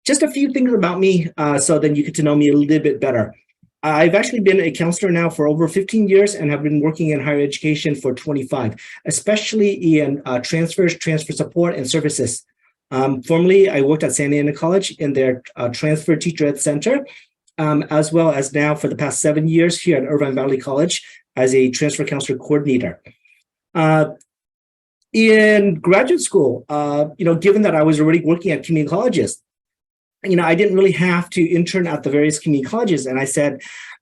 just a few things about me so then you get to know me a little bit better. I've actually been a counselor now for over 15 years and have been working in higher education for 25, especially in transfers, transfer support, and services. Formerly, I worked at Santa Ana College in their Transfer Teacher Ed Center, as well as now for the past 7 years here at Irvine Valley College as a transfer counselor coordinator. In graduate school, given that I was already working at community colleges, I didn't really have to intern at the various community colleges. And I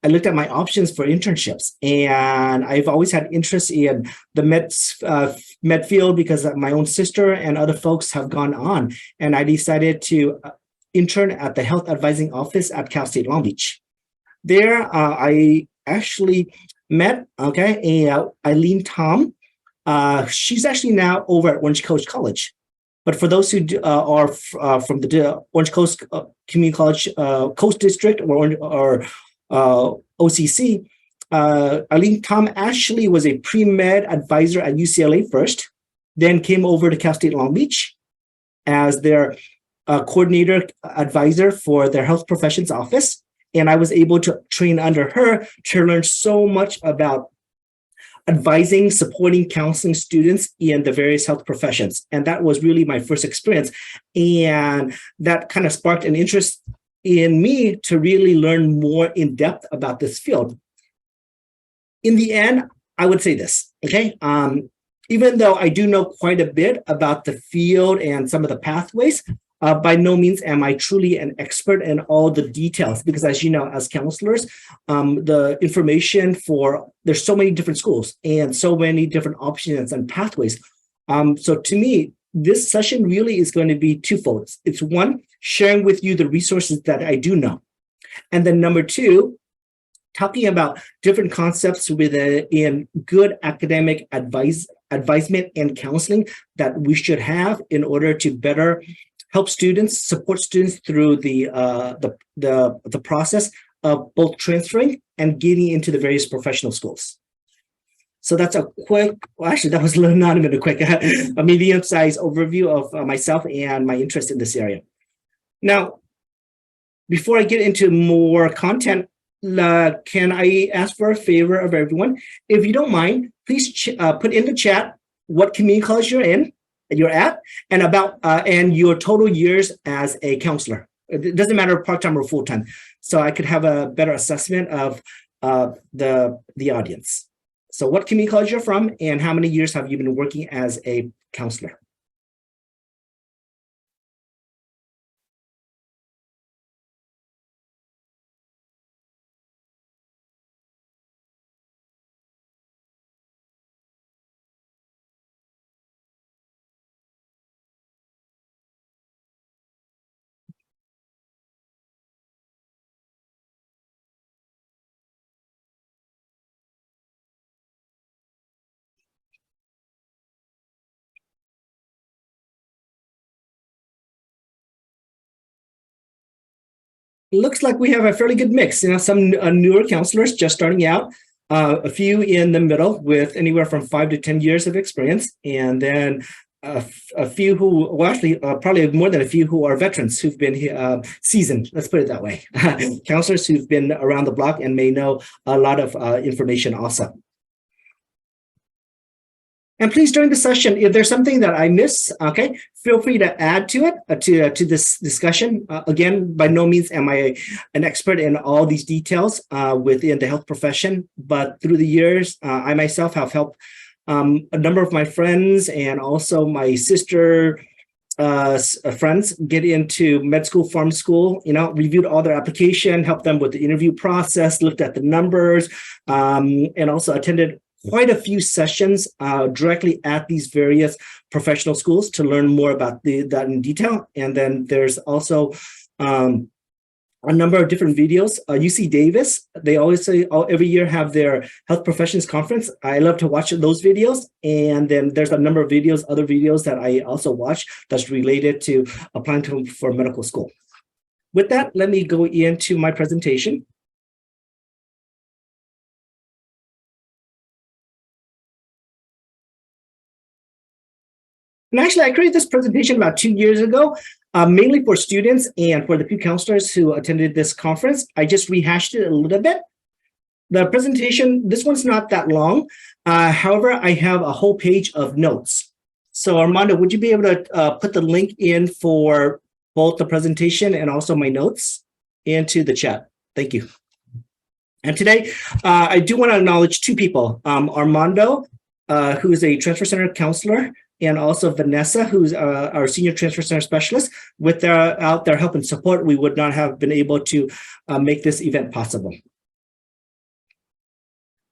looked at my options for internships. And I've always had interest in the med field because my own sister and other folks have gone on. And I decided to intern at the Health Advising Office at Cal State Long Beach. There, I actually met, Eileen Tom. She's actually now over at Orange Coast College. But for those who are from the Orange Coast Community College Coast District or OCC, Eileen Tom actually was a pre-med advisor at UCLA first, then came over to Cal State Long Beach as their coordinator advisor for their health professions office. And I was able to train under her to learn so much about advising, supporting, counseling students in the various health professions. And that was really my first experience. And that kind of sparked an interest in me to really learn more in depth about this field. In the end, I would say this, okay? Even though I do know quite a bit about the field and some of the pathways, by no means am I truly an expert in all the details, because as you know, as counselors, the information there's so many different schools and so many different options and pathways. So to me, this session really is going to be twofold. It's one, sharing with you the resources that I do know. And then number two, talking about different concepts in good academic advisement and counseling that we should have in order to better help students, support students through the process of both transferring and getting into the various professional schools. So that's a quick, well, actually that was not even a quick, a medium-sized overview of myself and my interest in this area. Now, before I get into more content, can I ask for a favor of everyone? If you don't mind, please put in the chat what community college you're at, and and your total years as a counselor. It doesn't matter part-time or full-time. So I could have a better assessment of the audience. So what community college you're from and how many years have you been working as a counselor? Looks like we have a fairly good mix. Some newer counselors just starting out, a few in the middle with anywhere from 5 to 10 years of experience, and then a few who, well, actually, probably more than a few who are veterans who've been seasoned. Let's put it that way. Counselors who've been around the block and may know a lot of information also. And please, during the session, if there's something that I miss, okay, feel free to add to it, to this discussion. Again, by no means am I an expert in all these details within the health profession, but through the years, I myself have helped a number of my friends and also my sister friends get into med school, pharm school, reviewed all their application, helped them with the interview process, looked at the numbers, and also attended quite a few sessions directly at these various professional schools to learn more about that in detail. And then there's also a number of different videos. UC Davis, they always say every year have their health professions conference. I love to watch those videos. And then there's a number of videos, other videos that I also watch that's related to applying for medical school. With that, let me go into my presentation. And actually, I created this presentation about 2 years ago. Mainly for students and for the few counselors who attended this conference. I just rehashed it a little bit. The presentation, this one's not that long. However, I have a whole page of notes. So Armando, would you be able to put the link in for both the presentation and also my notes into the chat? Thank you. And today, I do want to acknowledge two people, Armando, who is a transfer center counselor, and also Vanessa, who's our senior transfer center specialist. Without their help and support, we would not have been able to make this event possible.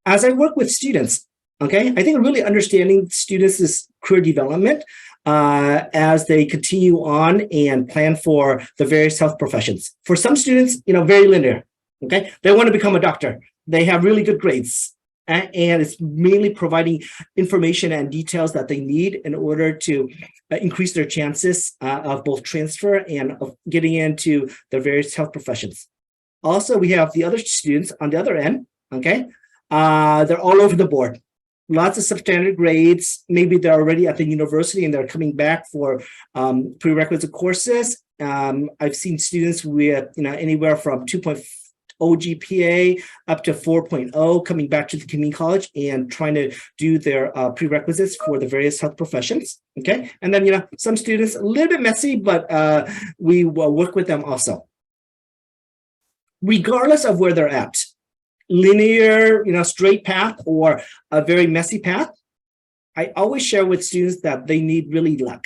As I work with students, okay, I think really understanding students' career development as they continue on and plan for the various health professions. For some students, very linear, okay? They want to become a doctor. They have really good grades. And it's mainly providing information and details that they need in order to increase their chances of both transfer and of getting into the various health professions. Also, we have the other students on the other end, okay? They're all over the board. Lots of substandard grades. Maybe they're already at the university and they're coming back for prerequisite courses. I've seen students with anywhere from 2.0 GPA up to 4.0 coming back to the community college and trying to do their prerequisites for the various health professions. Okay, and then some students a little bit messy, but we will work with them also. Regardless of where they're at, linear, straight path or a very messy path, I always share with students that they need really luck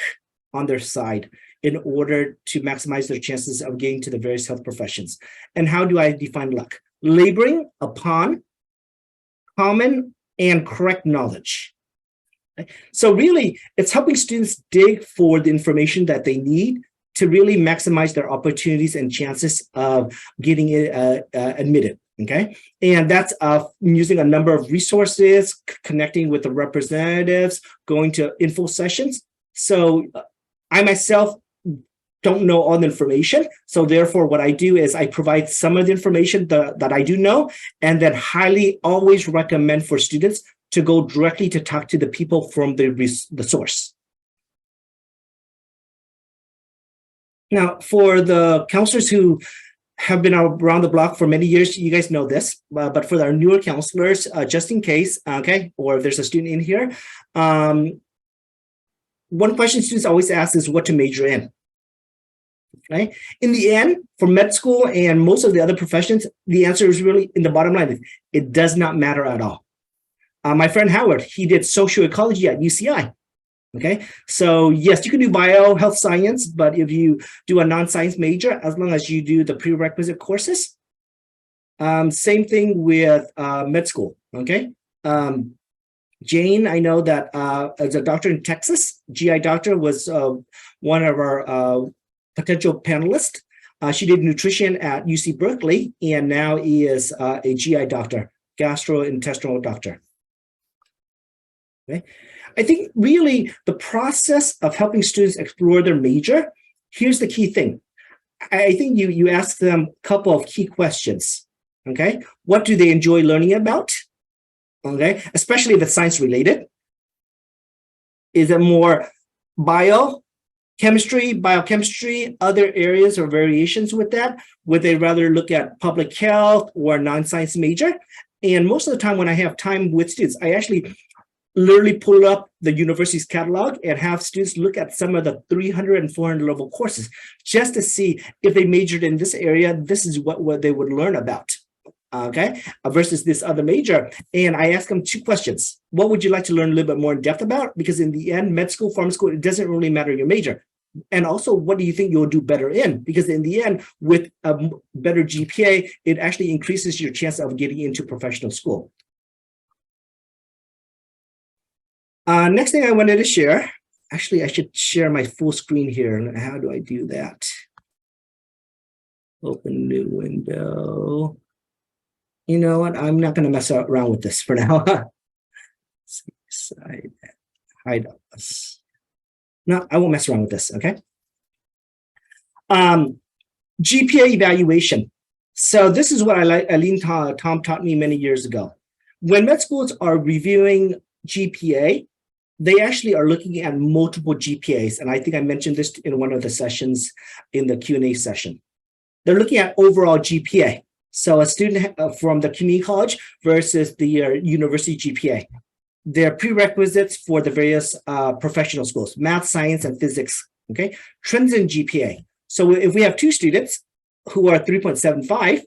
on their side in order to maximize their chances of getting to the various health professions. And how do I define luck? Laboring upon common and correct knowledge. So really, it's helping students dig for the information that they need to really maximize their opportunities and chances of getting admitted. Okay, and that's using a number of resources, connecting with the representatives, going to info sessions. So I myself don't know all the information. So therefore, what I do is I provide some of the information that I do know, and then highly always recommend for students to go directly to talk to the people from the source. Now, for the counselors who have been around the block for many years, you guys know this, but for our newer counselors, just in case, okay, or if there's a student in here, one question students always ask is what to major in, right? In the end, for med school and most of the other professions, the answer is really, in the bottom line, it does not matter at all. My friend Howard, he did socioecology at UCI. Okay, so yes, you can do bio, health science, but if you do a non-science major, as long as you do the prerequisite courses, same thing with med school, okay? Jane, I know that as a doctor in Texas, GI doctor was one of our potential panelists. She did nutrition at UC Berkeley, and now is a GI doctor, gastrointestinal doctor, okay? I think really the process of helping students explore their major, here's the key thing. I think you ask them a couple of key questions, okay? What do they enjoy learning about, okay? Especially if it's science related. Is it more biochemistry, other areas or variations with that? Would they rather look at public health or non-science major? And most of the time when I have time with students, I actually literally pull up the university's catalog and have students look at some of the 300 and 400 level courses just to see if they majored in this area, this is what they would learn about, okay, versus this other major. And I ask them two questions. What would you like to learn a little bit more in depth about? Because in the end, med school, pharmacy school, it doesn't really matter your major. And also, what do you think you'll do better in? Because in the end, with a better GPA, it actually increases your chance of getting into professional school. Next thing I wanted to share, actually, I should share my full screen here. How do I do that? Open new window. You know what? I'm not going to mess around with this for now. Hide us. No, I won't mess around with this, okay? GPA evaluation. So this is what Eileen Tom taught me many years ago. When med schools are reviewing GPA, they actually are looking at multiple GPAs. And I think I mentioned this in one of the sessions in the Q&A session. They're looking at overall GPA. So a student from the community college versus the university GPA. Their prerequisites for the various professional schools, math, science, and physics, okay? Trends in GPA. So if we have two students who are 3.75,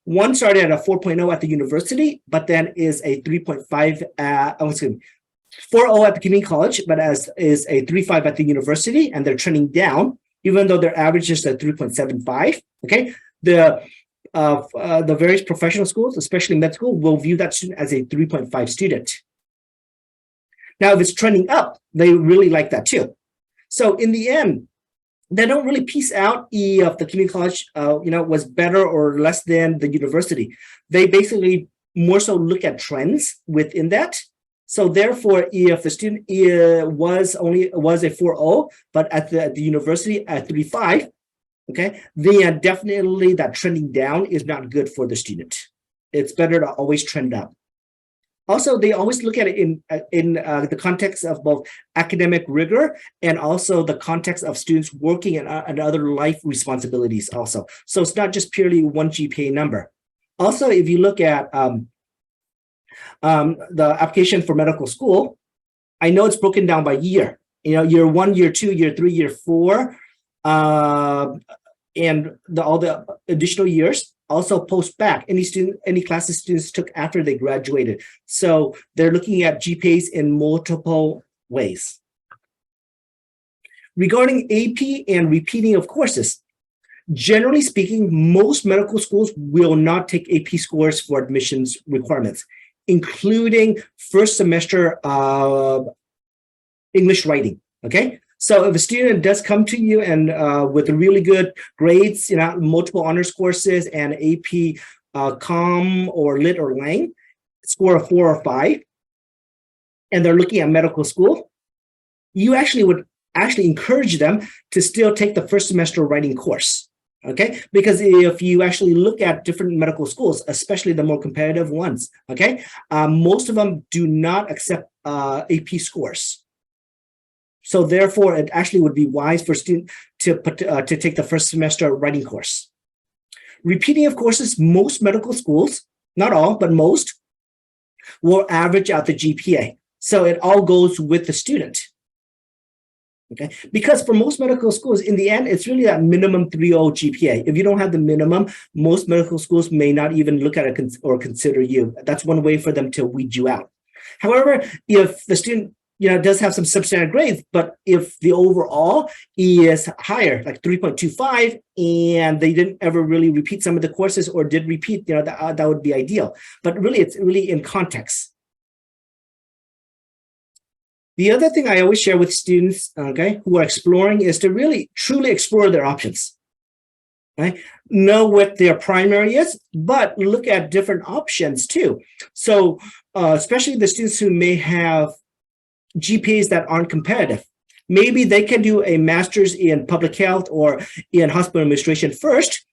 one started at a 4.0 at the university, but then is a 3.5 at, 4.0 at the community college, but is a 3.5 at the university, and they're trending down, even though their average is at 3.75, okay? The various professional schools, especially med school, will view that student as a 3.5 student. Now, if it's trending up, they really like that too. So in the end, they don't really piece out if the community college, was better or less than the university. They basically more so look at trends within that. So therefore, if the student was a 4.0, but at the university at 3.5, okay, then definitely that trending down is not good for the student. It's better to always trend up. Also, they always look at it in the context of both academic rigor and also the context of students working and other life responsibilities also. So it's not just purely one GPA number. Also, if you look at the application for medical school, I know it's broken down by year. Year 1, year 2, year 3, year 4, and all the additional years. Also post-bac, any classes students took after they graduated. So they're looking at GPAs in multiple ways. Regarding AP and repeating of courses, generally speaking, most medical schools will not take AP scores for admissions requirements, including first semester English writing, okay? So if a student does come to you and with really good grades, multiple honors courses and AP Com or Lit or Lang, score of 4 or 5, and they're looking at medical school, you would encourage them to still take the first semester writing course, okay? Because if you actually look at different medical schools, especially the more competitive ones, okay, most of them do not accept AP scores. So therefore, it actually would be wise for students to take the first semester writing course. Repeating of courses, most medical schools, not all, but most, will average out the GPA. So it all goes with the student. Okay, because for most medical schools, in the end, it's really that minimum 3.0 GPA. If you don't have the minimum, most medical schools may not even look at it or consider you. That's one way for them to weed you out. However, if the student does have some substandard grades, but if the overall is higher, like 3.25, and they didn't ever really repeat some of the courses or did repeat, that would be ideal. But really, it's really in context. The other thing I always share with students, okay, who are exploring is to really truly explore their options. Right? Know what their primary is, but look at different options too. So especially the students who may have GPAs that aren't competitive. Maybe they can do a master's in public health or in hospital administration first,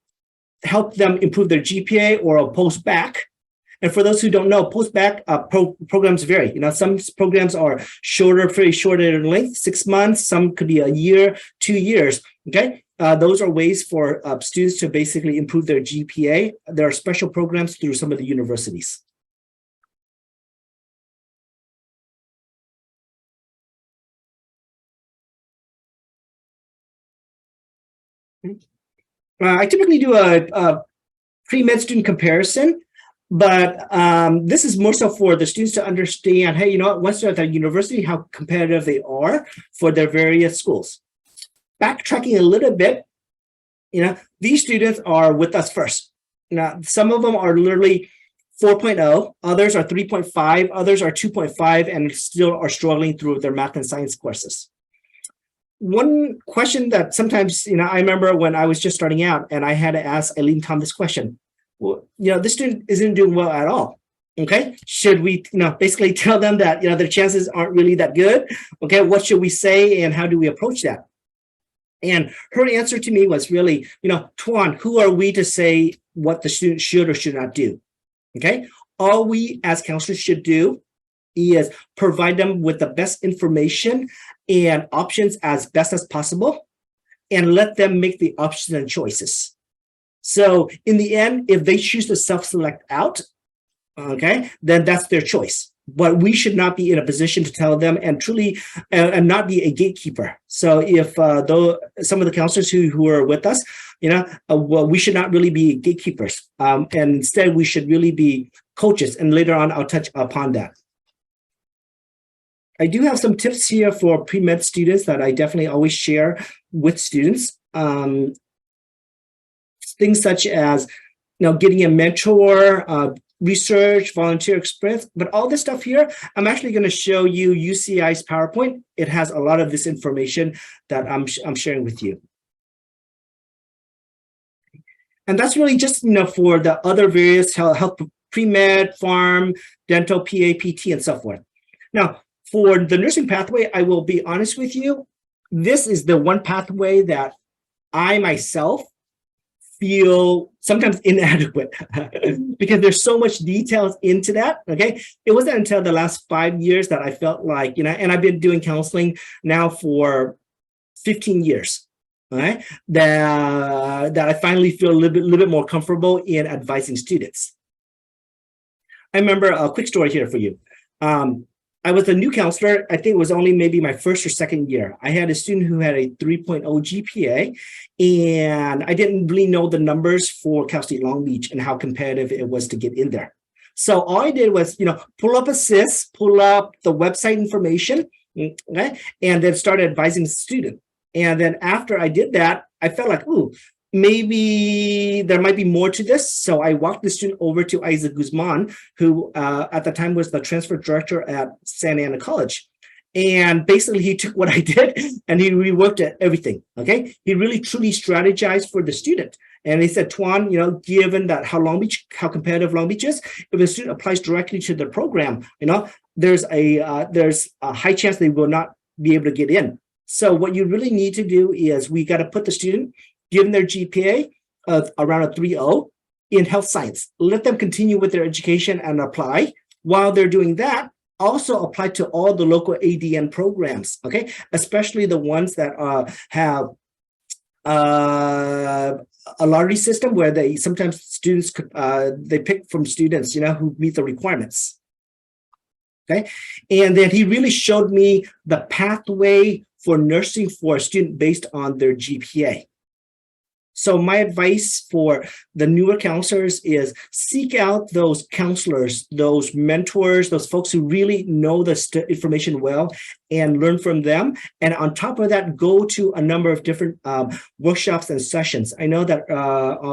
help them improve their GPA or a post-bac. And for those who don't know, post-bac programs vary. Some programs are shorter, very short in length, 6 months. Some could be a year, 2 years. Okay, those are ways for students to basically improve their GPA. There are special programs through some of the universities. I typically do a pre-med student comparison, but this is more so for the students to understand, hey, once they're at the university, how competitive they are for their various schools. Backtracking a little bit, these students are with us first. Some of them are literally 4.0, others are 3.5, others are 2.5, and still are struggling through their math and science courses. One question that sometimes, I remember when I was just starting out and I had to ask Eileen Tom this question. Well, this student isn't doing well at all. Okay. Should we, basically tell them that, their chances aren't really that good? Okay. What should we say and how do we approach that? And her answer to me was really, Tuan, who are we to say what the student should or should not do? Okay. All we as counselors should do is provide them with the best information and options as best as possible, and let them make the options and choices. So in the end, if they choose to self-select out, okay, then that's their choice. But we should not be in a position to tell them and truly and not be a gatekeeper. So if though some of the counselors who are with us, well, we should not really be gatekeepers. And instead, we should really be coaches. And later on, I'll touch upon that. I do have some tips here for pre-med students that I definitely always share with students. Things such as, getting a mentor, research, volunteer experience, but all this stuff here, I'm actually going to show you UCI's PowerPoint. It has a lot of this information that I'm sharing with you. And that's really just, for the other various health pre-med, pharm, dental, PA, PT, and so forth. Now, for the nursing pathway, I will be honest with you, this is the one pathway that I myself feel sometimes inadequate because there's so much details into that. Okay, it wasn't until the last 5 years that I felt like, and I've been doing counseling now for 15 years, right? That I finally feel a little bit more comfortable in advising students. I remember a quick story here for you. I was a new counselor. I think it was only maybe my first or second year. I had a student who had a 3.0 GPA, and I didn't really know the numbers for Cal State Long Beach and how competitive it was to get in there. So all I did was, pull up ASIS, pull up the website information, okay, and then start advising the student. And then after I did that, I felt like, ooh, maybe there might be more to this. So I walked the student over to Isaac Guzman, who at the time was the transfer director at Santa Ana College. And basically he took what I did and he reworked everything, okay? He really truly strategized for the student. And he said, Tuan, given that how competitive Long Beach is, if a student applies directly to the program, there's a high chance they will not be able to get in. So what you really need to do is we got to put the student, given their GPA of around a 3.0 in health science, let them continue with their education and apply. While they're doing that, also apply to all the local ADN programs, okay? Especially the ones that have a lottery system where they sometimes students, they pick from students, who meet the requirements, okay? And then he really showed me the pathway for nursing for a student based on their GPA. So my advice for the newer counselors is seek out those counselors, those mentors, those folks who really know the information well and learn from them. And on top of that, go to a number of different workshops and sessions. I know that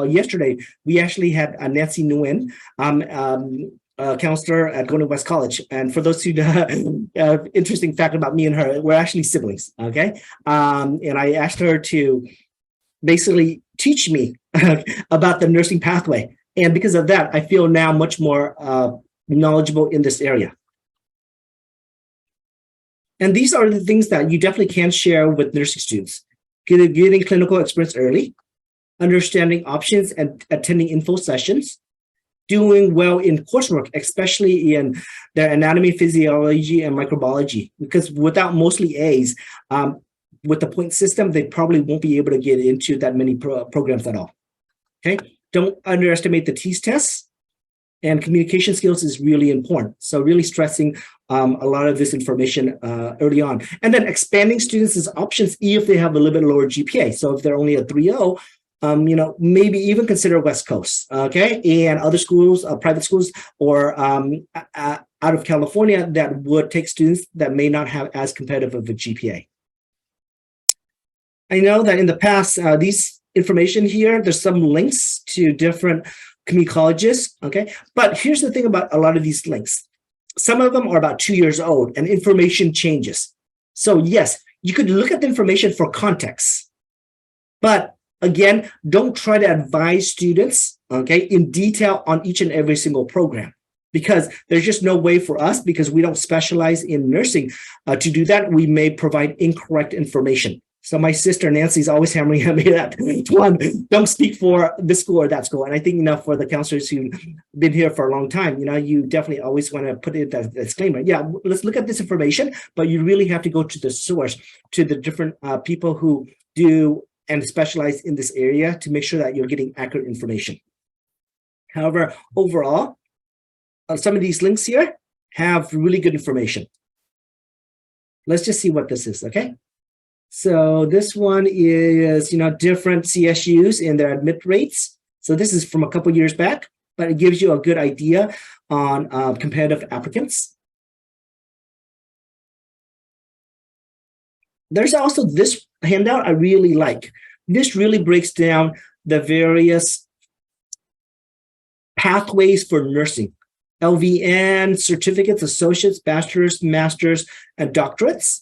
yesterday we actually had Nancy Nguyen, counselor at Golden West College. And for those who interesting fact about me and her, we're actually siblings, okay? And I asked her to basically teach me about the nursing pathway. And because of that, I feel now much more knowledgeable in this area. And these are the things that you definitely can share with nursing students. Getting clinical experience early, understanding options and attending info sessions, doing well in coursework, especially in their anatomy, physiology, and microbiology, because without mostly A's, with the point system, they probably won't be able to get into that many programs at all, okay? Don't underestimate the TEAS tests, and communication skills is really important. So really stressing a lot of this information early on. And then expanding students' options if they have a little bit lower GPA. So if they're only a 3.0, maybe even consider West Coast, okay? And other schools, private schools, or out of California that would take students that may not have as competitive of a GPA. I know that in the past, these information here, there's some links to different community colleges, okay? But here's the thing about a lot of these links. Some of them are about 2 years old and information changes. So yes, you could look at the information for context, but again, don't try to advise students, okay, in detail on each and every single program, because there's just no way for us, because we don't specialize in nursing, to do that. We may provide incorrect information. So my sister Nancy's always hammering at me that one, don't speak for this school or that school. And I think, for the counselors who've been here for a long time, you definitely always want to put it as a disclaimer. Yeah, let's look at this information, but you really have to go to the source, to the different people who do and specialize in this area to make sure that you're getting accurate information. However, overall, some of these links here have really good information. Let's just see what this is, okay? So this one is, different CSUs and their admit rates. So this is from a couple years back, but it gives you a good idea on competitive applicants. There's also this handout I really like. This really breaks down the various pathways for nursing. LVN, certificates, associates, bachelor's, master's, and doctorates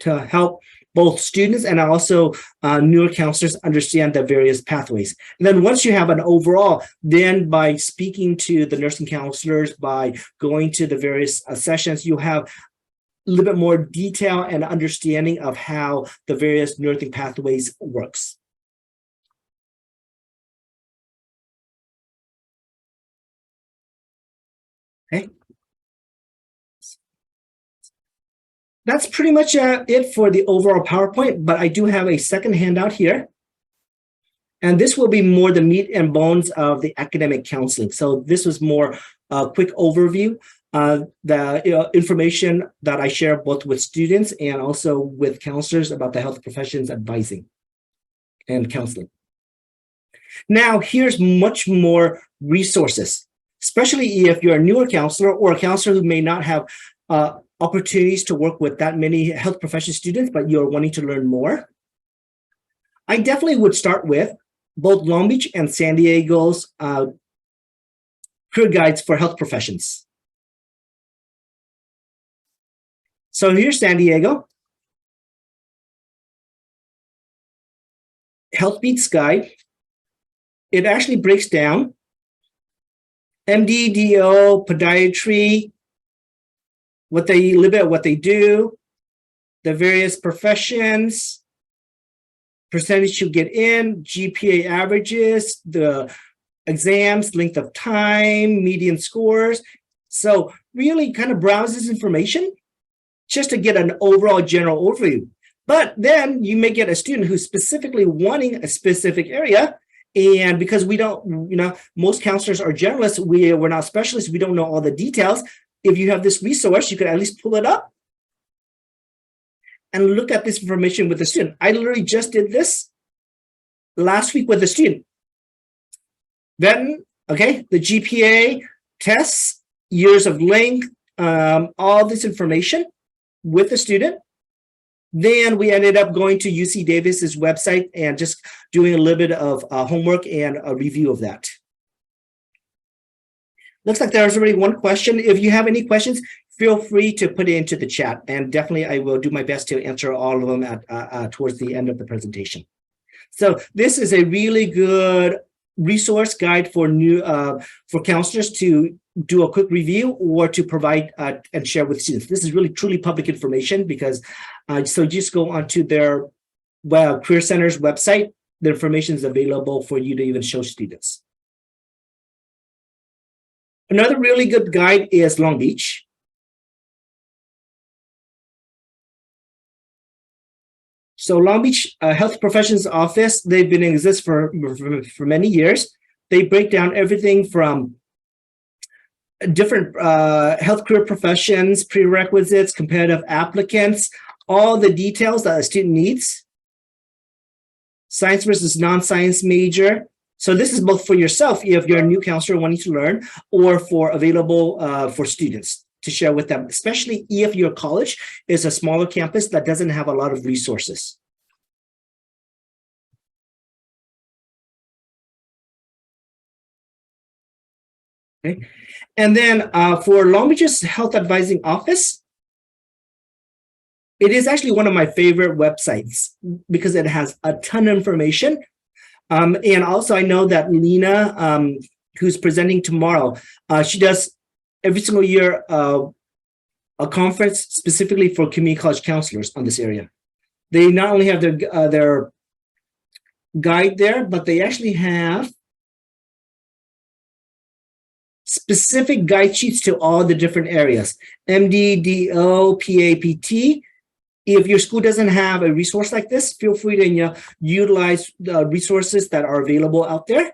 to help both students and also newer counselors understand the various pathways. And then once you have an overall, then by speaking to the nursing counselors, by going to the various sessions, you have a little bit more detail and understanding of how the various nursing pathways works. Okay. That's pretty much it for the overall PowerPoint, but I do have a second handout here. And this will be more the meat and bones of the academic counseling. So this was more a quick overview. The information that I share both with students and also with counselors about the health professions advising and counseling. Now, here's much more resources, especially if you're a newer counselor or a counselor who may not have opportunities to work with that many health profession students, but you're wanting to learn more. I definitely would start with both Long Beach and San Diego's career guides for health professions. So here's San Diego. Health Beats Guide. It actually breaks down MD, DO, podiatry, what they live at, what they do, the various professions, percentage you get in, GPA averages, the exams, length of time, median scores. So really kind of browse this information just to get an overall general overview. But then you may get a student who's specifically wanting a specific area. And because we don't, most counselors are generalists, we're not specialists, we don't know all the details. If you have this resource, you could at least pull it up and look at this information with the student. I literally just did this last week with a student. Then, okay, the GPA, tests, years of length, all this information with the student. Then we ended up going to UC Davis's website and just doing a little bit of homework and a review of that. Looks like there's already one question. If you have any questions, feel free to put it into the chat, and definitely I will do my best to answer all of them at towards the end of the presentation. So this is a really good resource guide for for counselors to do a quick review or to provide and share with students. This is really truly public information because so just go onto their Career Center's website. The information is available for you to even show students. Another really good guide is Long Beach. So Long Beach Health Professions Office, they've been in existence for many years. They break down everything from different health career professions, prerequisites, competitive applicants, all the details that a student needs. Science versus non-science major. So this is both for yourself if you're a new counselor wanting to learn, or for available for students to share with them, especially if your college is a smaller campus that doesn't have a lot of resources. Okay. And then for Long Beach's Health Advising Office, it is actually one of my favorite websites because it has a ton of information. And also I know that Lena, who's presenting tomorrow, she does every single year a conference specifically for community college counselors on this area. They not only have their guide there, but they actually have specific guide sheets to all the different areas: MD, DO, PA, PT. If your school doesn't have a resource like this, feel free to utilize the resources that are available out there.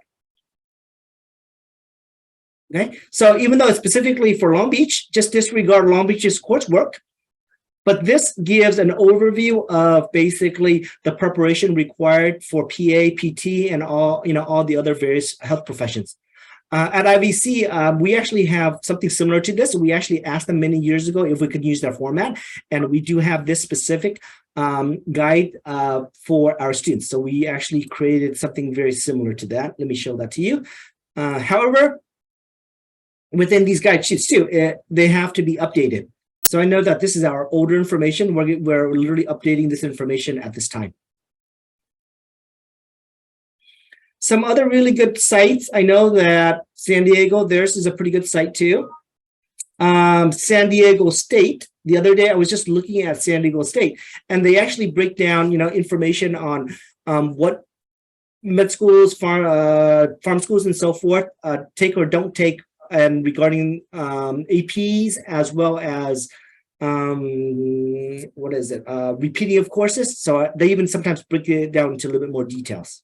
Okay, so even though it's specifically for Long Beach, just disregard Long Beach's coursework. But this gives an overview of basically the preparation required for PA, PT, and all the other various health professions. At IVC, we actually have something similar to this. We actually asked them many years ago if we could use their format, and we do have this specific guide for our students. So we actually created something very similar to that. Let me show that to you. However, within these guide sheets too, they have to be updated. So I know that this is our older information. We're literally updating this information at this time. Some other really good sites. I know that San Diego, theirs is a pretty good site too. San Diego State. The other day, I was just looking at San Diego State, and they actually break down, information on what med schools, farm schools, and so forth take or don't take, and regarding APs, as well as repeating of courses. So they even sometimes break it down into a little bit more details.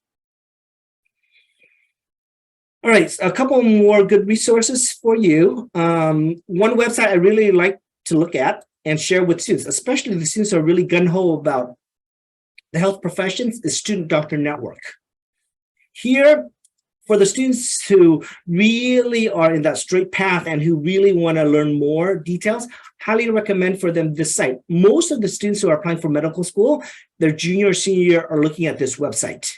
All right, a couple more good resources for you. One website I really like to look at and share with students, especially the students who are really gung-ho about the health professions, is Student Doctor Network. Here, for the students who really are in that straight path and who really want to learn more details, highly recommend for them this site. Most of the students who are applying for medical school, their junior or senior year, are looking at this website.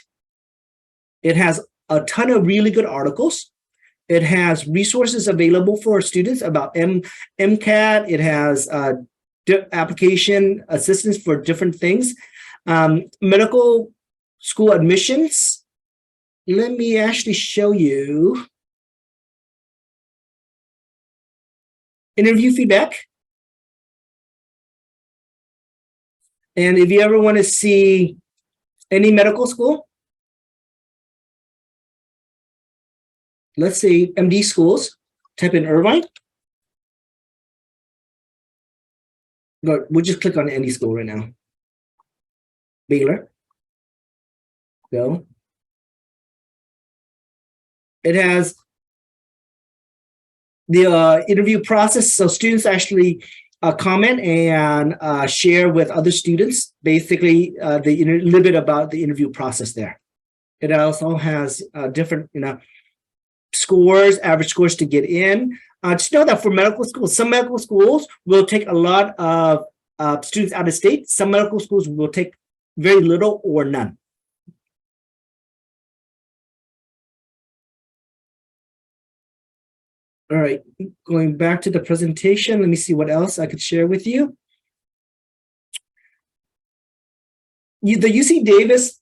It has a ton of really good articles. It has resources available for students about MCAT. It has application assistance for different things. Medical school admissions. Let me actually show you interview feedback. And if you ever want to see any medical school, let's say MD schools, type in Irvine. Good. We'll just click on any school right now. Baylor. Go. It has the interview process. So students actually comment and share with other students, basically a little bit about the interview process there. It also has different, scores, average scores to get in. Just know that for medical schools, some medical schools will take a lot of students out of state. Some medical schools will take very little or none. All right, going back to the presentation, let me see what else I could share with you. The UC Davis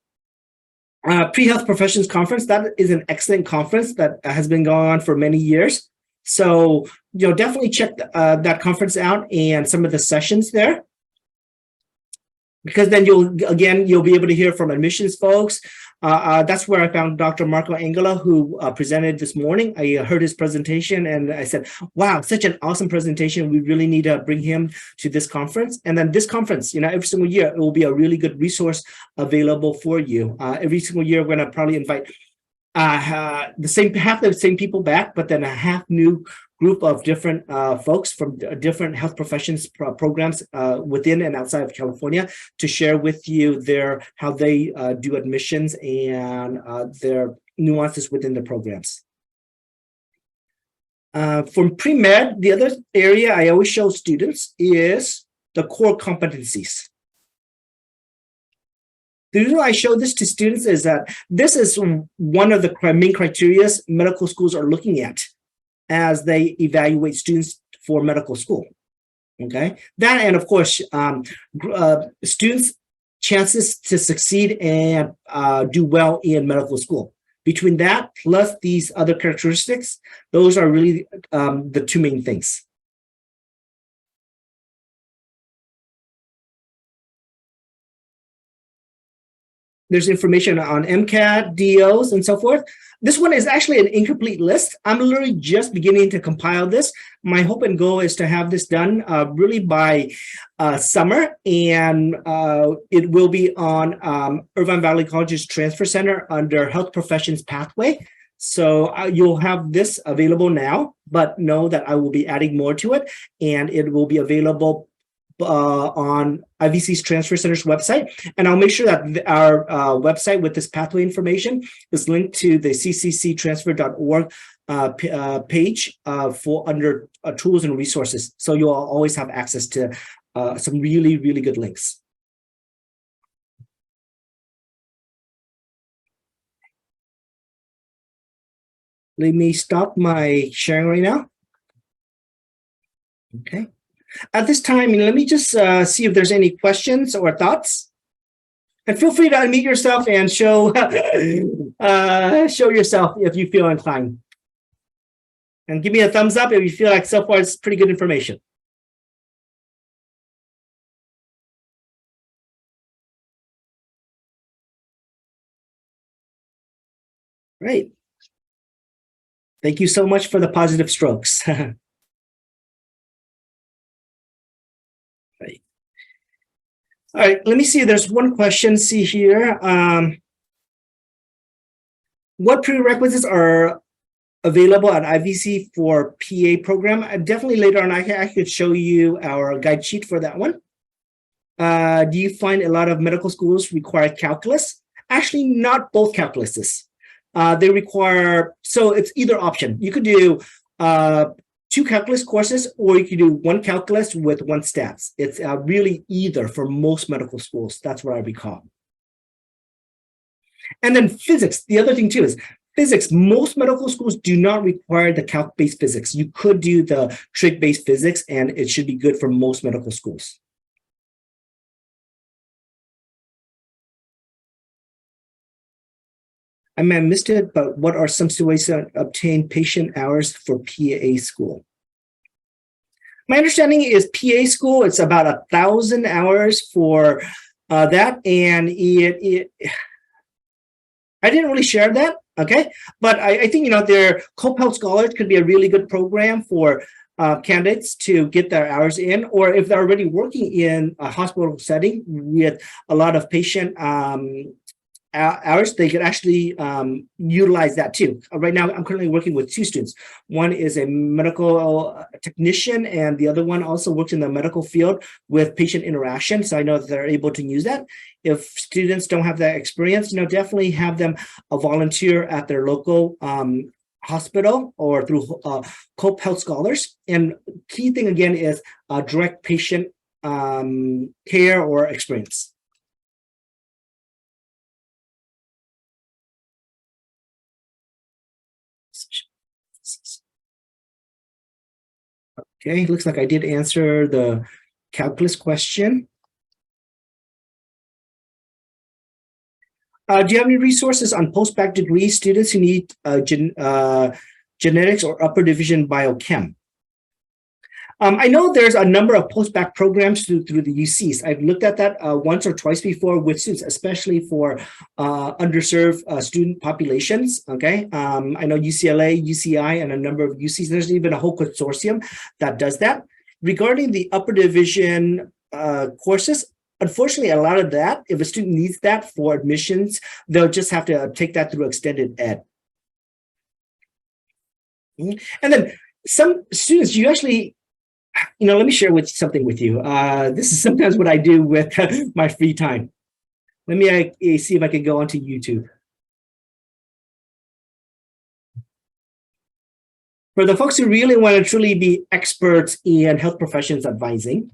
Pre-Health Professions Conference, that is an excellent conference that has been going on for many years. So, definitely check that conference out and some of the sessions there. Because then you'll be able to hear from admissions folks. That's where I found Dr. Marco Angela, who presented this morning. I heard his presentation and I said, wow, such an awesome presentation. We really need to bring him to this conference. And then this conference, every single year, it will be a really good resource available for you. Every single year, we're going to probably invite half the same people back, but then a half new group of different folks from different health professions programs within and outside of California to share with you how they do admissions and their nuances within the programs. From pre-med, the other area I always show students is the core competencies. The reason why I show this to students is that this is one of the main criteria medical schools are looking at as they evaluate students for medical school. Okay, that and of course, students' chances to succeed and do well in medical school. Between that plus these other characteristics, those are really the two main things. There's information on MCAT, DOs, and so forth. This one is actually an incomplete list. I'm literally just beginning to compile this. My hope and goal is to have this done really by summer, and it will be on Irvine Valley College's Transfer Center under Health Professions Pathway. So you'll have this available now, but know that I will be adding more to it, and it will be available on IVC's Transfer Center's website. And I'll make sure that our website with this pathway information is linked to the ccctransfer.org page for under tools and resources. So you'll always have access to some really, really good links. Let me stop my sharing right now. Okay. At this time, let me just see if there's any questions or thoughts. And feel free to unmute yourself and show show yourself if you feel inclined. And give me a thumbs up if you feel like so far it's pretty good information. Great. Thank you so much for the positive strokes. Right. All right, let me see. There's one question. See here. What prerequisites are available at IVC for PA program? Definitely later on, I could show you our guide sheet for that one. Do you find a lot of medical schools require calculus? Actually, not both cálculuses. They require, so it's either option. You could do 2 calculus courses, or you could do 1 calculus with 1 stats. It's really either for most medical schools. That's what I recall. And then physics. The other thing too is physics. Most medical schools do not require the calc-based physics. You could do the trig-based physics, and it should be good for most medical schools. I may have missed it, but what are some ways to obtain patient hours for PA school? My understanding is PA school, it's about 1,000 hours for that. And I didn't really share that, okay? But I think, their CoPEL Scholars could be a really good program for candidates to get their hours in, or if they're already working in a hospital setting with a lot of patient hours, they could actually utilize that too. Right now, I'm currently working with 2 students. One is a medical technician, and the other one also works in the medical field with patient interaction. So I know that they're able to use that. If students don't have that experience, definitely have them volunteer at their local hospital or through CoPEL Scholars. And key thing again is direct patient care or experience. Okay, looks like I did answer the calculus question. Do you have any resources on post-bac degree students who need genetics or upper division biochem? I know there's a number of post-bac programs through the UCs. I've looked at that once or twice before with students, especially for underserved student populations, okay? I know UCLA, UCI, and a number of UCs. There's even a whole consortium that does that. Regarding the upper division courses, unfortunately, a lot of that, if a student needs that for admissions, they'll just have to take that through extended ed. And then some students, you actually, let me share something with you. This is sometimes what I do with my free time. Let me see if I can go onto YouTube. For the folks who really want to truly be experts in health professions advising,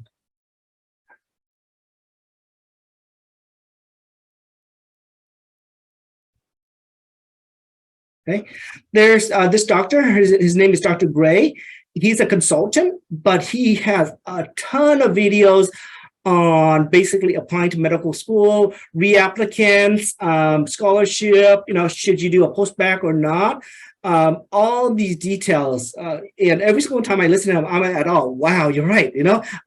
okay, there's this doctor. His name is Dr. Gray. He's a consultant, but he has a ton of videos on basically applying to medical school, reapplicants, scholarship, should you do a post-bac or not? All these details, and every single time I listen to them, I'm at all, wow, you're right.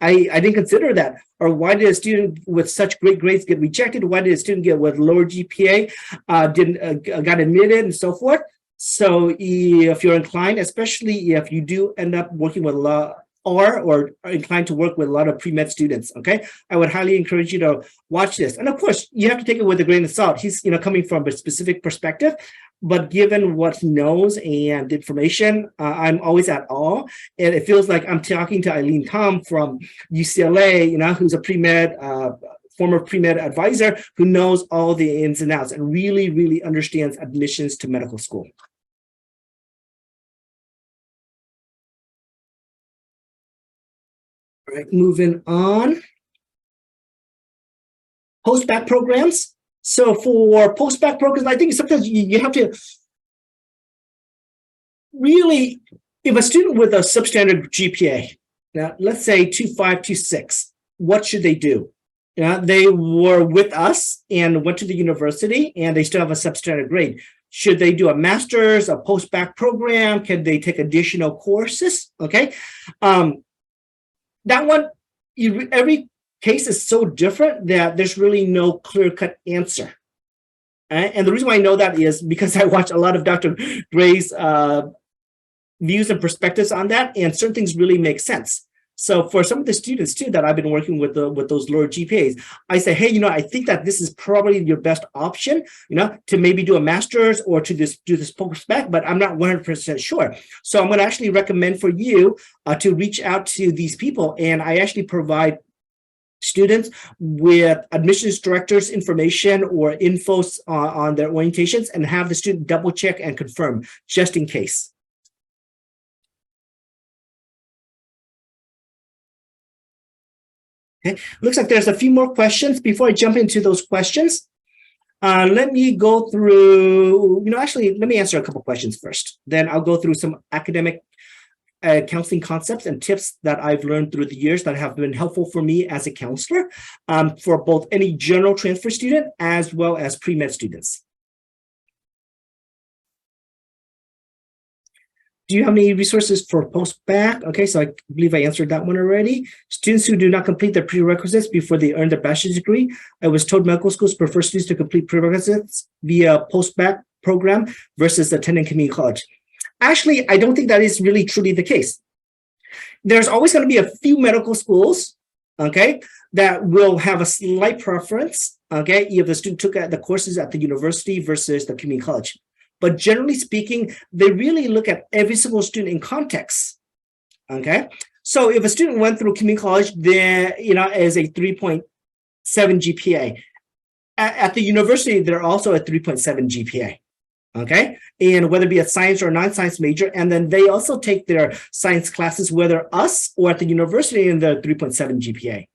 I didn't consider that. Or why did a student with such great grades get rejected? Why did a student get with lower GPA got admitted and so forth? So if you're inclined, especially if you do end up working with a lot or are inclined to work with a lot of pre-med students, okay, I would highly encourage you to watch this. And of course, you have to take it with a grain of salt. He's coming from a specific perspective, but given what he knows and the information, I'm always at awe. And it feels like I'm talking to Eileen Tom from UCLA, who's a pre-med former pre-med advisor who knows all the ins and outs and really, really understands admissions to medical school. All right, moving on. Post-bac programs. So for post-bac programs, I think sometimes you have to really, if a student with a substandard GPA, now let's say 2.5, 2.6, what should they do? They were with us and went to the university and they still have a substandard grade. Should they do a master's, a post-bac program? Can they take additional courses? Okay. That one, every case is so different that there's really no clear-cut answer. And the reason why I know that is because I watch a lot of Dr. Gray's views and perspectives on that, and certain things really make sense. So for some of the students too that I've been working with those lower GPAs, I say, hey, I think that this is probably your best option, to maybe do a master's or to do this post-bac, but I'm not 100% sure. So I'm going to actually recommend for you to reach out to these people, and I actually provide students with admissions directors information or info on their orientations and have the student double check and confirm just in case. Okay, looks like there's a few more questions. Before I jump into those questions, let me go through, actually, let me answer a couple questions first. Then I'll go through some academic counseling concepts and tips that I've learned through the years that have been helpful for me as a counselor for both any general transfer student as well as pre-med students. Do you have any resources for post-bac? Okay, so I believe I answered that one already. Students who do not complete their prerequisites before they earn their bachelor's degree. I was told medical schools prefer students to complete prerequisites via post-bac program versus attending community college. Actually, I don't think that is really truly the case. There's always going to be a few medical schools, okay, that will have a slight preference, okay, if the student took the courses at the university versus the community college. But generally speaking, they really look at every single student in context, okay? So if a student went through community college, there, as a 3.7 GPA. At the university, they're also a 3.7 GPA, okay? And whether it be a science or non-science major, and then they also take their science classes, whether us or at the university, in the 3.7 GPA.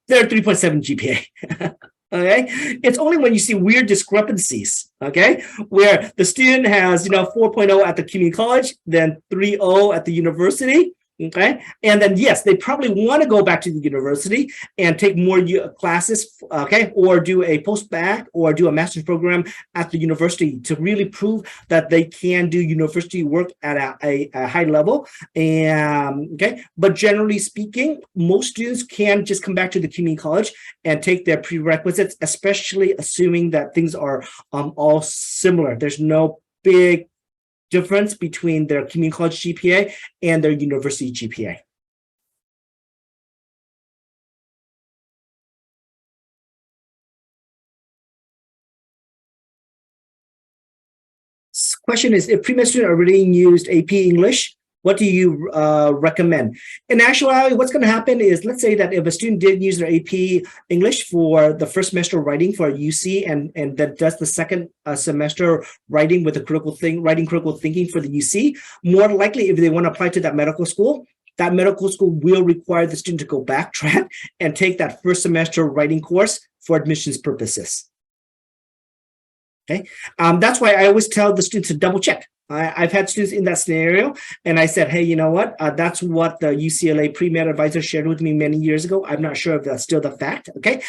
They're 3.7 GPA. Okay, it's only when you see weird discrepancies, okay, where the student has 4.0 at the community college, then 3.0 at the university, okay, and then yes, they probably want to go back to the university and take more classes, okay, or do a post-bac or do a master's program at the university to really prove that they can do university work at a high level. And okay, but generally speaking, most students can just come back to the community college and take their prerequisites, especially assuming that things are all similar. There's no big difference between their community college GPA and their university GPA. Question is, if pre-med students already used AP English, what do you recommend? In actuality, what's going to happen is, let's say that if a student did use their AP English for the first semester writing for UC and that does the second semester writing with the critical thinking for the UC, more likely if they want to apply to that medical school will require the student to go backtrack and take that first semester writing course for admissions purposes. Okay, that's why I always tell the students to double check. I've had students in that scenario, and I said, hey, you know what? That's what the UCLA pre-med advisor shared with me many years ago. I'm not sure if that's still the fact. Okay,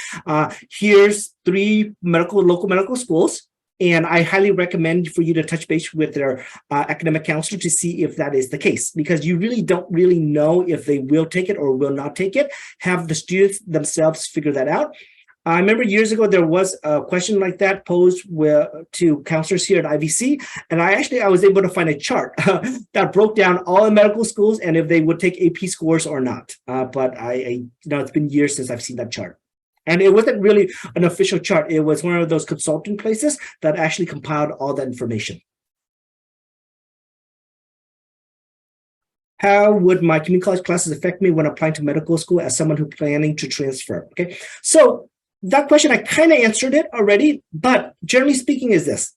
here's 3 local medical schools. And I highly recommend for you to touch base with their academic counselor to see if that is the case, because you really don't really know if they will take it or will not take it. Have the students themselves figure that out. I remember years ago, there was a question like that posed to counselors here at IVC. And I was able to find a chart that broke down all the medical schools and if they would take AP scores or not. But it's been years since I've seen that chart. And it wasn't really an official chart. It was one of those consulting places that actually compiled all that information. How would my community college classes affect me when applying to medical school as someone who's planning to transfer? Okay, so that question, I kind of answered it already, but generally speaking is this.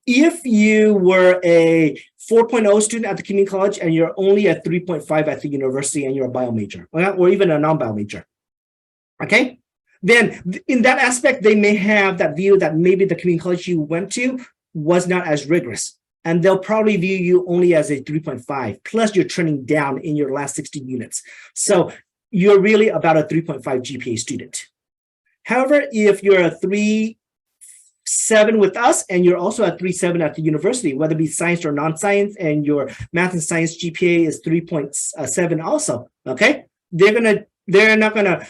If you were a 4.0 student at the community college and you're only a 3.5 at the university and you're a bio major, or even a non-bio major, okay, then in that aspect, they may have that view that maybe the community college you went to was not as rigorous. And they'll probably view you only as a 3.5, plus you're trending down in your last 60 units. So you're really about a 3.5 GPA student. However, if you're a 3.7 with us and you're also at 3.7 at the university, whether it be science or non-science, and your math and science GPA is 3.7 also, okay? They're not gonna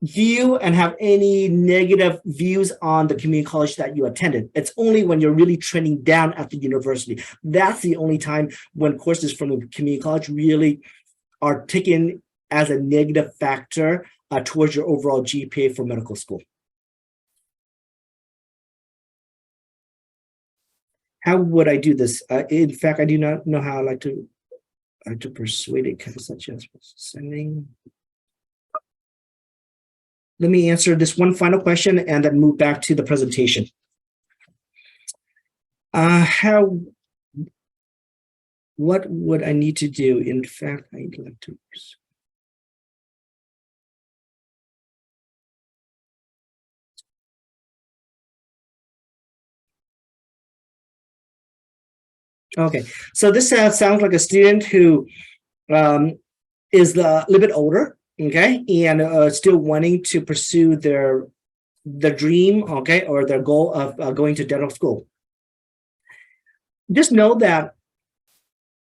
view and have any negative views on the community college that you attended. It's only when you're really trending down at the university. That's the only time when courses from the community college really are taken as a negative factor towards your overall GPA for medical school. How would I do this? In fact, I do not know how I like to persuade it, such as sending. Let me answer this one final question and then move back to the presentation. What would I need to do? In fact, I'd like to. Okay, so this sounds like a student who is a little bit older, okay, and still wanting to pursue their dream, okay, or their goal of going to dental school. Just know that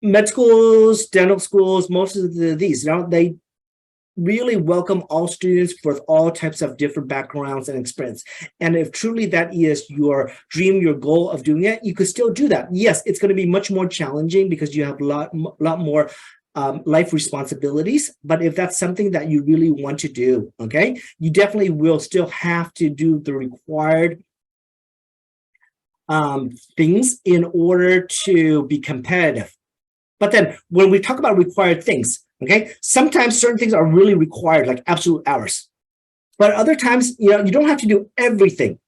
med schools, dental schools, most of these, they really welcome all students for all types of different backgrounds and experience. And if truly that is your dream, your goal of doing it, you could still do that. Yes, it's going to be much more challenging because you have a lot more life responsibilities. But if that's something that you really want to do, okay, you definitely will still have to do the required things in order to be competitive. But then when we talk about required things, okay, sometimes certain things are really required, like absolute hours. But other times, you don't have to do everything.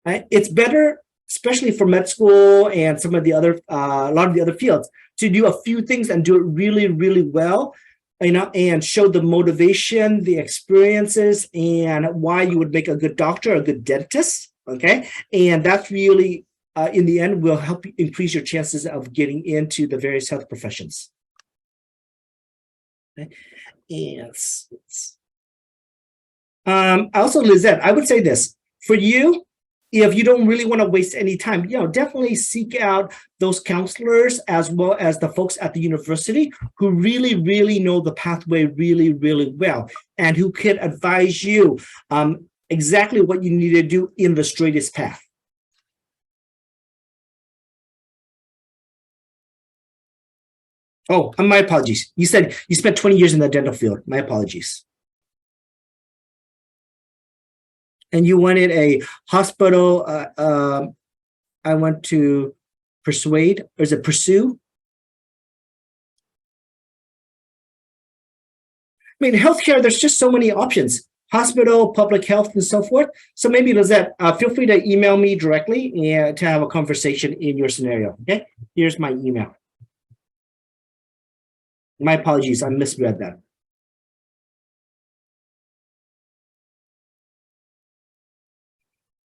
Right? It's better, especially for med school and some of the other, a lot of the other fields, to do a few things and do it really, really well, and show the motivation, the experiences, and why you would make a good doctor, a good dentist. Okay, and that's really, in the end, will help you increase your chances of getting into the various health professions. Okay. Yes. Also, Lizette, I would say this for you. If you don't really want to waste any time, definitely seek out those counselors as well as the folks at the university who really, really know the pathway really, really well and who can advise you exactly what you need to do in the straightest path. Oh, my apologies. You said you spent 20 years in the dental field. My apologies. And you wanted a hospital. I want to persuade, or is it pursue? I mean, healthcare, there's just so many options. Hospital, public health, and so forth. So maybe, Lizette, feel free to email me directly and to have a conversation in your scenario. Okay, here's my email. My apologies, I misread that.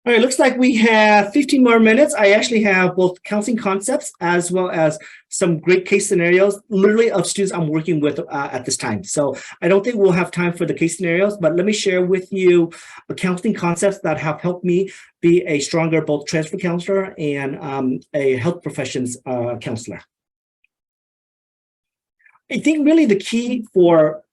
All right, looks like we have 15 more minutes. I actually have both counseling concepts as well as some great case scenarios, literally of students I'm working with at this time. So I don't think we'll have time for the case scenarios, but let me share with you counseling concepts that have helped me be a stronger both transfer counselor and a health professions counselor. I think really the key for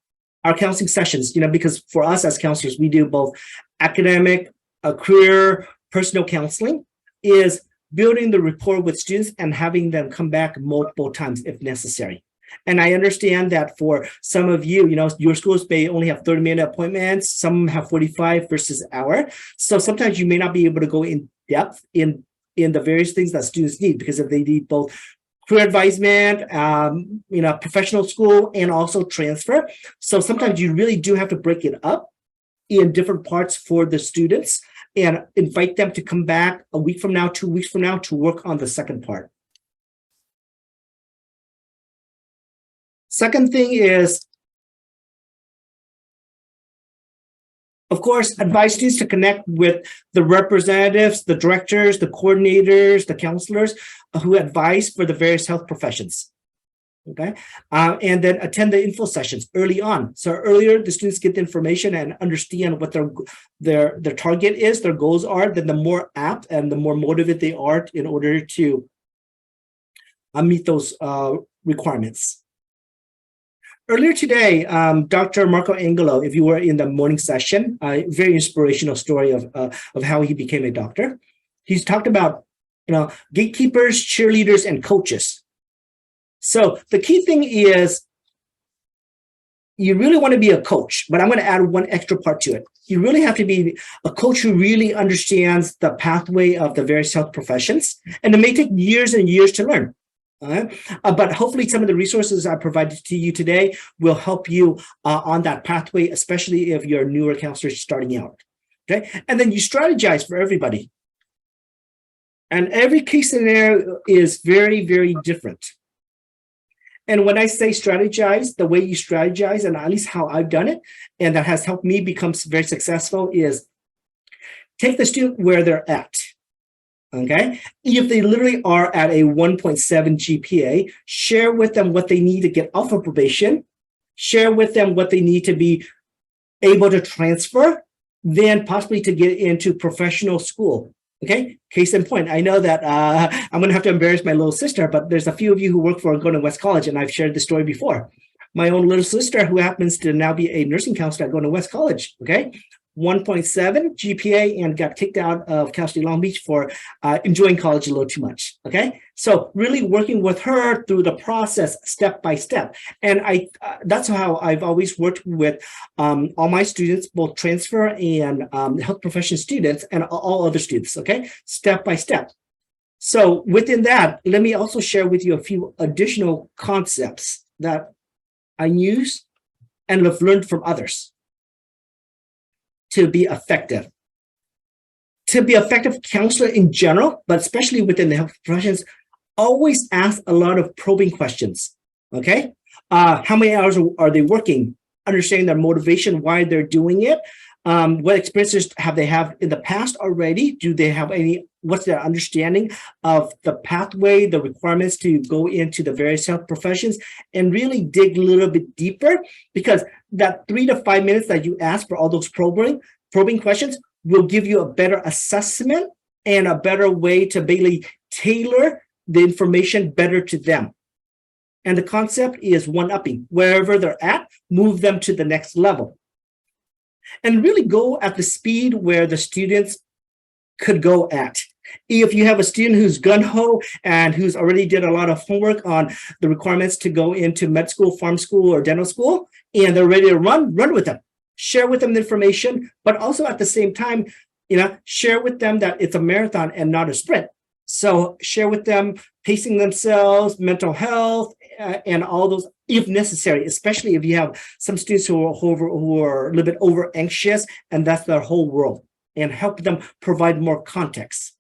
our counseling sessions, because for us as counselors, we do both academic, career, personal counseling, is building the rapport with students and having them come back multiple times if necessary. And I understand that for some of you, your schools may only have 30-minute appointments, some have 45 versus an hour. So sometimes you may not be able to go in depth in the various things that students need, because if they need both career advisement, professional school, and also transfer. So sometimes you really do have to break it up in different parts for the students and invite them to come back a week from now, 2 weeks from now to work on the second part. Second thing is, of course, advise students to connect with the representatives, the directors, the coordinators, the counselors who advise for the various health professions. Okay, and then attend the info sessions early on. So earlier the students get the information and understand what their target is, their goals are, then the more apt and the more motivated they are in order to meet those requirements. Earlier today, Dr. Marco Angelo, if you were in the morning session, a very inspirational story of how he became a doctor. He's talked about gatekeepers, cheerleaders, and coaches. So the key thing is you really want to be a coach, but I'm going to add one extra part to it. You really have to be a coach who really understands the pathway of the various health professions, and it may take years and years to learn. But hopefully some of the resources I provided to you today will help you on that pathway, especially if you're a newer counselor starting out. Okay, and then you strategize for everybody. And every case scenario is very, very different. And when I say strategize, the way you strategize, and at least how I've done it, and that has helped me become very successful, is take the student where they're at. Okay, if they literally are at a 1.7 GPA, share with them what they need to get off of probation, share with them what they need to be able to transfer, then possibly to get into professional school. Okay, case in point, I know that I'm going to have to embarrass my little sister, but there's a few of you who work for Algona West College, and I've shared this story before. My own little sister, who happens to now be a nursing counselor at Algona West College, okay, 1.7 GPA, and got kicked out of Cal State Long Beach for enjoying college a little too much. Okay, so really working with her through the process step by step, and that's how I've always worked with all my students, both transfer and health profession students, and all other students. Okay, step by step. So within that, let me also share with you a few additional concepts that I use and have learned from others to be effective. To be effective counselor in general, but especially within the health professions, always ask a lot of probing questions. Okay, how many hours are they working? Understanding their motivation, why they're doing it. What experiences have they had in the past already? Do they have any? What's their understanding of the pathway, the requirements to go into the various health professions, and really dig a little bit deeper, because that 3 to 5 minutes that you ask for all those probing questions will give you a better assessment and a better way to basically tailor the information better to them. And the concept is one-upping. Wherever they're at, move them to the next level. And really go at the speed where the students could go at. If you have a student who's gung-ho and who's already did a lot of homework on the requirements to go into med school, farm school, or dental school, and they're ready to run with them. Share with them the information, but also at the same time, share with them that it's a marathon and not a sprint. So share with them pacing themselves, mental health, and all those, if necessary, especially if you have some students who are a little bit over anxious, and that's their whole world, and help them provide more context.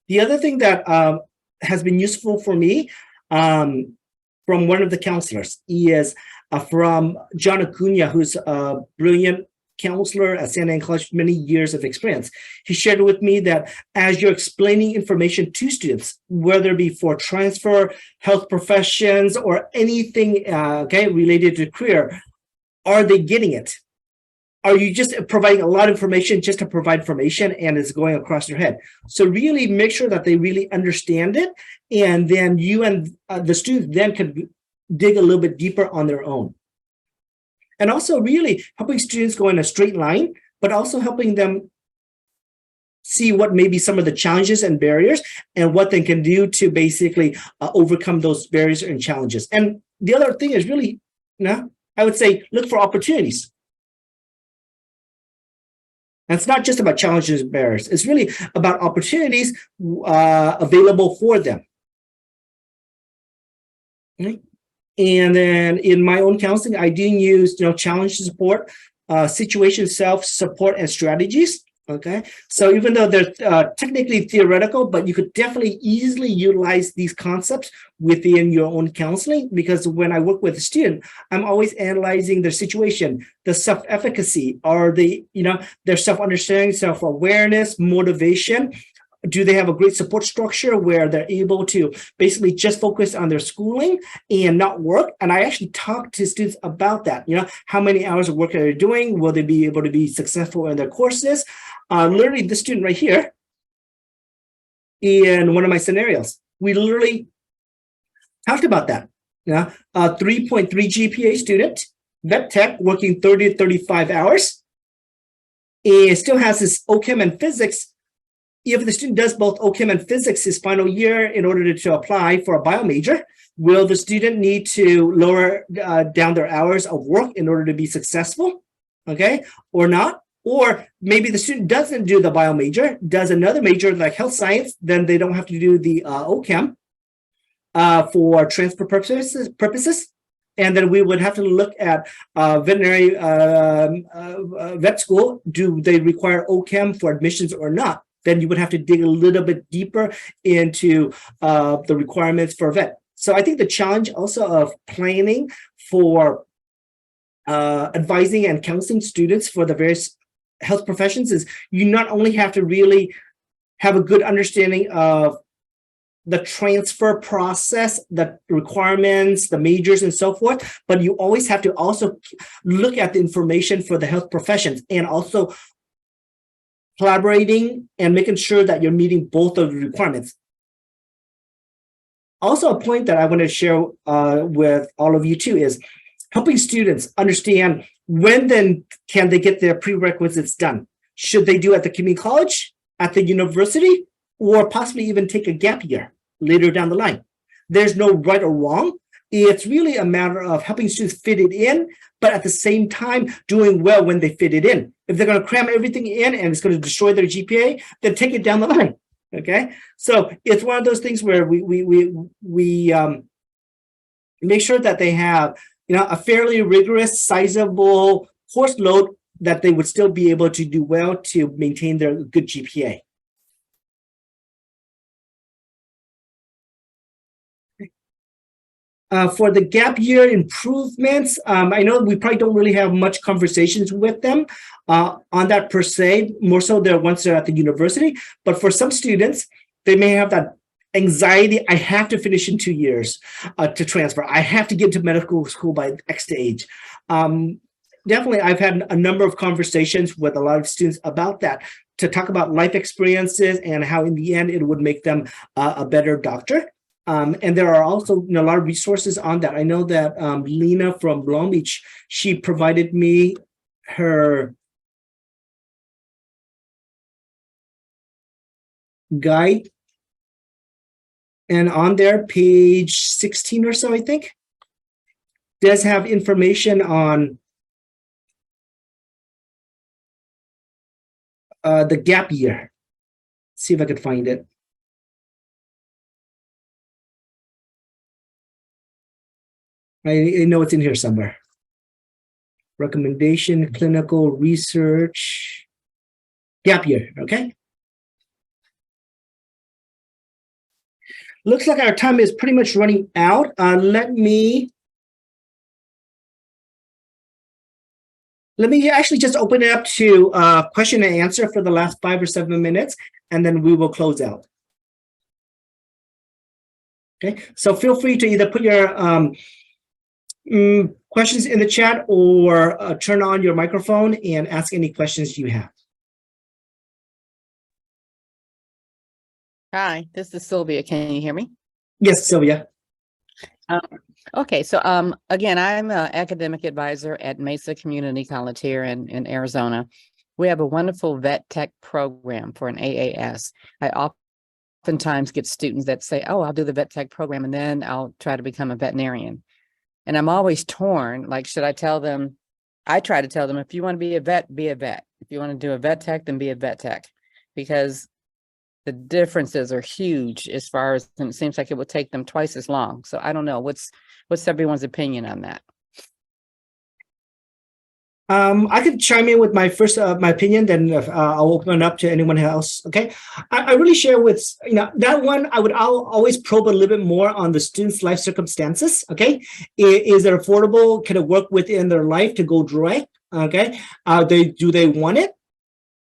The other thing that has been useful for me from one of the counselors is from John Acuna, who's a brilliant counselor at Santa Ana College, many years of experience. He shared with me that as you're explaining information to students, whether it be for transfer, health professions, or anything related to career, are they getting it? Are you just providing a lot of information just to provide information and it's going across their head? So really make sure that they really understand it, and then you and the students then can dig a little bit deeper on their own. And also really helping students go in a straight line, but also helping them see what may be some of the challenges and barriers and what they can do to basically overcome those barriers and challenges. And the other thing is really, I would say, look for opportunities. And it's not just about challenges and barriers. It's really about opportunities available for them. Okay. And then in my own counseling, I do use, challenge support, situation self-support, and strategies. Okay. So even though they're technically theoretical, but you could definitely easily utilize these concepts within your own counseling, because when I work with a student, I'm always analyzing their situation, the self-efficacy, or their self-understanding, self-awareness, motivation. Do they have a great support structure where they're able to basically just focus on their schooling and not work? And I actually talk to students about that. How many hours of work are they doing? Will they be able to be successful in their courses? Literally, this student right here, in one of my scenarios, we literally talked about that. 3.3 GPA student, vet tech, working 30 to 35 hours. It still has his OChem and physics. If the student does both OChem and physics his final year in order to apply for a bio major, will the student need to lower down their hours of work in order to be successful? Okay, or not? Or maybe the student doesn't do the bio major, does another major like health science, then they don't have to do the OChem for transfer purposes. And then we would have to look at veterinary vet school. Do they require OChem for admissions or not? Then you would have to dig a little bit deeper into the requirements for vet. So I think the challenge also of planning for advising and counseling students for the various health professions is you not only have to really have a good understanding of the transfer process, the requirements, the majors, and so forth, but you always have to also look at the information for the health professions and also collaborating and making sure that you're meeting both of the requirements. Also, a point that I want to share with all of you too is helping students understand when then can they get their prerequisites done. Should they do at the community college, at the university, or possibly even take a gap year later down the line? There's no right or wrong. It's really a matter of helping students fit it in, but at the same time doing well when they fit it in. If they're going to cram everything in and it's going to destroy their GPA, then take it down the line. Okay, so it's one of those things where we make sure that they have a fairly rigorous, sizable course load that they would still be able to do well to maintain their good GPA. For the gap year improvements, I know we probably don't really have much conversations with them on that per se, more so once they're at the university. But for some students, they may have that anxiety. I have to finish in 2 years to transfer. I have to get to medical school by X age. Definitely, I've had a number of conversations with a lot of students about that, to talk about life experiences and how in the end it would make them a better doctor. And there are also a lot of resources on that. I know that Lena from Long Beach, she provided me her guide. And on there, page 16 or so, I think, does have information on the gap year. Let's see if I could find it. I know it's in here somewhere. Recommendation, clinical research, gap year, okay? Looks like our time is pretty much running out. Let me Let me actually just open it up to question and answer for the last 5 or 7 minutes, and then we will close out. Okay, so feel free to either put your questions in the chat or turn on your microphone and ask any questions you have. Hi, this is Sylvia. Can you hear me? Yes, Sylvia. Okay, so again, I'm an academic advisor at Mesa Community College here in Arizona. We have a wonderful vet tech program for an AAS. I oftentimes get students that say, oh, I'll do the vet tech program and then I'll try to become a veterinarian. And I'm always torn, like, should I tell them? I try to tell them, if you want to be a vet, be a vet. If you want to do a vet tech, then be a vet tech, because the differences are huge as far as, and it seems like it would take them twice as long. So I don't know, what's everyone's opinion on that? I could chime in with my first my opinion, then I'll open it up to anyone else. Okay, I really share with that one. I'll always probe a little bit more on the student's life circumstances. Okay, is it affordable? Can it work within their life to go direct? Okay, do they want it,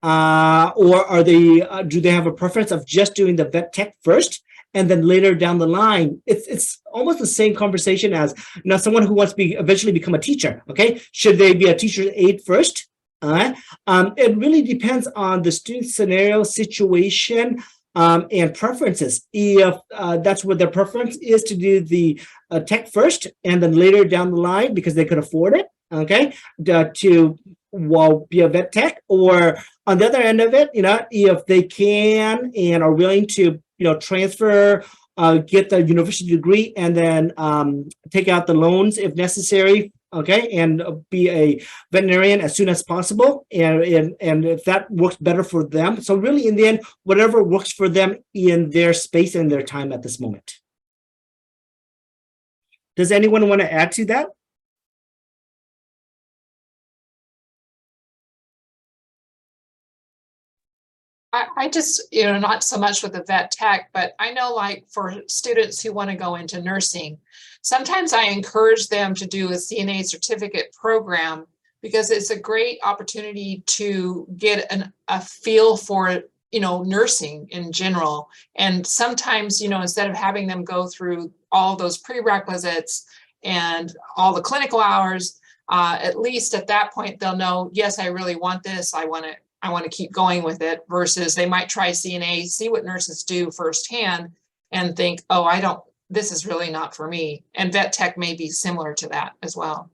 or are they do they have a preference of just doing the vet tech first? And then later down the line, it's almost the same conversation as someone who wants to eventually become a teacher. Okay, should they be a teacher's aide first? It really depends on the student scenario, situation, and preferences. If that's what their preference is, to do the tech first, and then later down the line, because they could afford it, okay, to be a vet tech, or on the other end of it, if they can and are willing to transfer, get the university degree, and then take out the loans if necessary, okay, and be a veterinarian as soon as possible, and if that works better for them. So really, in the end, whatever works for them in their space and their time at this moment. Does anyone want to add to that? I just, not so much with the vet tech, but I know, like, for students who want to go into nursing, sometimes I encourage them to do a CNA certificate program, because it's a great opportunity to get a feel for, nursing in general. And sometimes, instead of having them go through all those prerequisites and all the clinical hours, at least at that point, they'll know, yes, I really want this. I want to keep going with it, versus they might try CNA, see what nurses do firsthand, and think, oh, this is really not for me. And vet tech may be similar to that as well.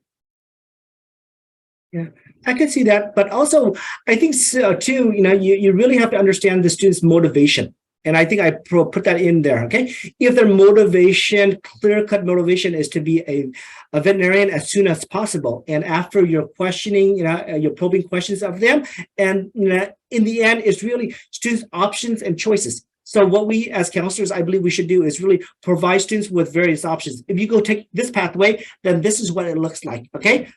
Yeah, I can see that. But also, I think too, you really have to understand the student's motivation. And I think I put that in there, okay? If their motivation, clear-cut motivation, is to be a veterinarian as soon as possible, and after your questioning, you're probing questions of them, and in the end, it's really students' options and choices. So what we as counselors, I believe we should do, is really provide students with various options. If you go take this pathway, then this is what it looks like, okay?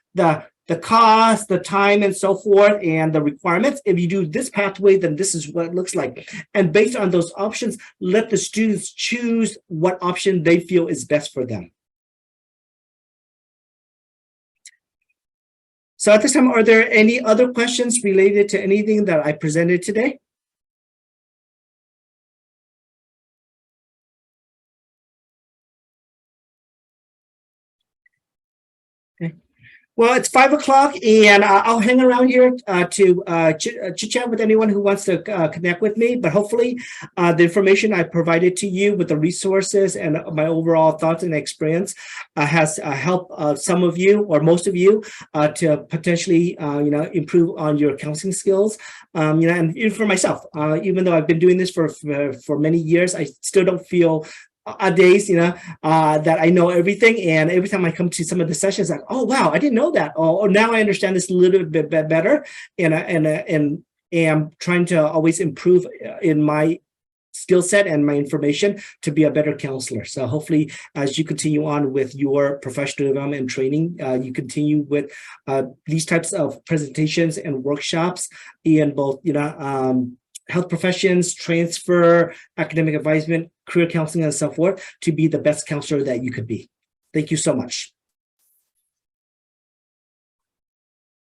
The cost, the time, and so forth, and the requirements. If you do this pathway, then this is what it looks like. And based on those options, let the students choose what option they feel is best for them. So at this time, are there any other questions related to anything that I presented today? Okay. Well, it's 5 o'clock, and I'll hang around here to chit-chat with anyone who wants to connect with me. But hopefully, the information I provided to you with the resources and my overall thoughts and experience has helped some of you, or most of you, to potentially improve on your counseling skills. And even for myself, even though I've been doing this for many years, I still don't feel days, that I know everything. And every time I come to some of the sessions, like, oh wow, I didn't know that. Or now I understand this a little bit better, and am trying to always improve in my skill set and my information to be a better counselor. So hopefully, as you continue on with your professional development and training, you continue with these types of presentations and workshops in both, health professions, transfer, academic advisement, career counseling, and so forth, to be the best counselor that you could be. Thank you so much.